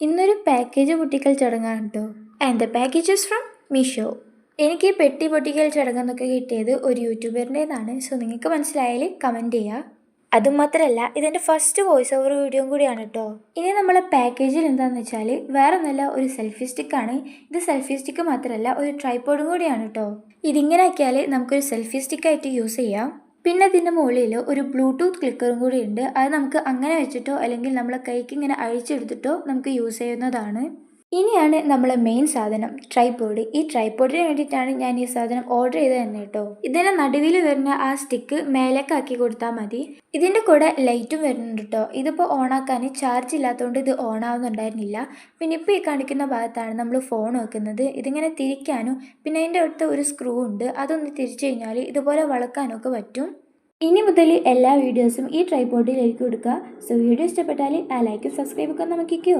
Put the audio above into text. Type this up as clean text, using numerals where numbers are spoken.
ഇന്നൊരു പാക്കേജ് പൊട്ടിക്കൽ ചടങ്ങാണ് കേട്ടോ. And the package is from Meesho. എനിക്ക് ഈ പെട്ടി പൊട്ടിക്കൽ ചടങ്ങെന്നൊക്കെ കിട്ടിയത് ഒരു യൂട്യൂബറിൻ്റെതാണ്. സോ നിങ്ങൾക്ക് മനസ്സിലായാൽ കമൻറ്റ് ചെയ്യുക. അതുമാത്രമല്ല ഇതെൻ്റെ ഫസ്റ്റ് വോയിസ് ഓവർ വീഡിയോയും കൂടിയാണ് കേട്ടോ. ഇനി നമ്മളെ പാക്കേജിൽ എന്താണെന്ന് വെച്ചാൽ വേറെ ഒന്നല്ല, ഒരു സെൽഫി സ്റ്റിക്കാണ്. ഇത് സെൽഫി സ്റ്റിക്ക് മാത്രമല്ല, ഒരു ട്രൈപോഡും കൂടിയാണ് കേട്ടോ. ഇതിങ്ങനെ ആക്കിയാൽ നമുക്കൊരു സെൽഫി സ്റ്റിക്കായിട്ട് യൂസ് ചെയ്യാം. പിന്നെ ഇതിൻ്റെ മുകളിൽ ഒരു ബ്ലൂടൂത്ത് ക്ലിക്കറും കൂടി ഉണ്ട്. അത് നമുക്ക് അങ്ങനെ വെച്ചിട്ടോ അല്ലെങ്കിൽ നമ്മളെ കൈക്ക് ഇങ്ങനെ അഴിച്ചെടുത്തിട്ടോ നമുക്ക് യൂസ് ചെയ്യുന്നതാണ്. ഇനിയാണ് നമ്മളെ മെയിൻ സാധനം, ട്രൈപോഡ്. ഈ ട്രൈപോഡിന് വേണ്ടിയിട്ടാണ് ഞാൻ ഈ സാധനം ഓർഡർ ചെയ്തത് തന്നെ കേട്ടോ. ഇതിൻ്റെ നടുവിൽ വരുന്ന ആ സ്റ്റിക്ക് മേലേക്കാക്കി കൊടുത്താൽ മതി. ഇതിൻ്റെ കൂടെ ലൈറ്റും വരുന്നുണ്ട് കേട്ടോ. ഇതിപ്പോൾ ഓണാക്കാൻ ചാർജ് ഇല്ലാത്തതുകൊണ്ട് ഇത് ഓൺ ആവുന്നുണ്ടായിരുന്നില്ല. പിന്നെ ഇപ്പോൾ ഈ കാണിക്കുന്ന ഭാഗത്താണ് നമ്മൾ ഫോൺ വെക്കുന്നത്. ഇതിങ്ങനെ തിരിക്കാനും പിന്നെ അതിൻ്റെ അടുത്ത് ഒരു സ്ക്രൂ ഉണ്ട്. അതൊന്ന് തിരിച്ചു കഴിഞ്ഞാൽ ഇതുപോലെ വളക്കാനൊക്കെ പറ്റും. ഇനി മുതൽ എല്ലാ വീഡിയോസും ഈ ട്രൈപോഡിലേക്ക് കൊടുക്കുക. സോ വീഡിയോ ഇഷ്ടപ്പെട്ടാൽ ആ ലൈക്കും സബ്സ്ക്രൈബൊക്കെ നമുക്കിക്കോ.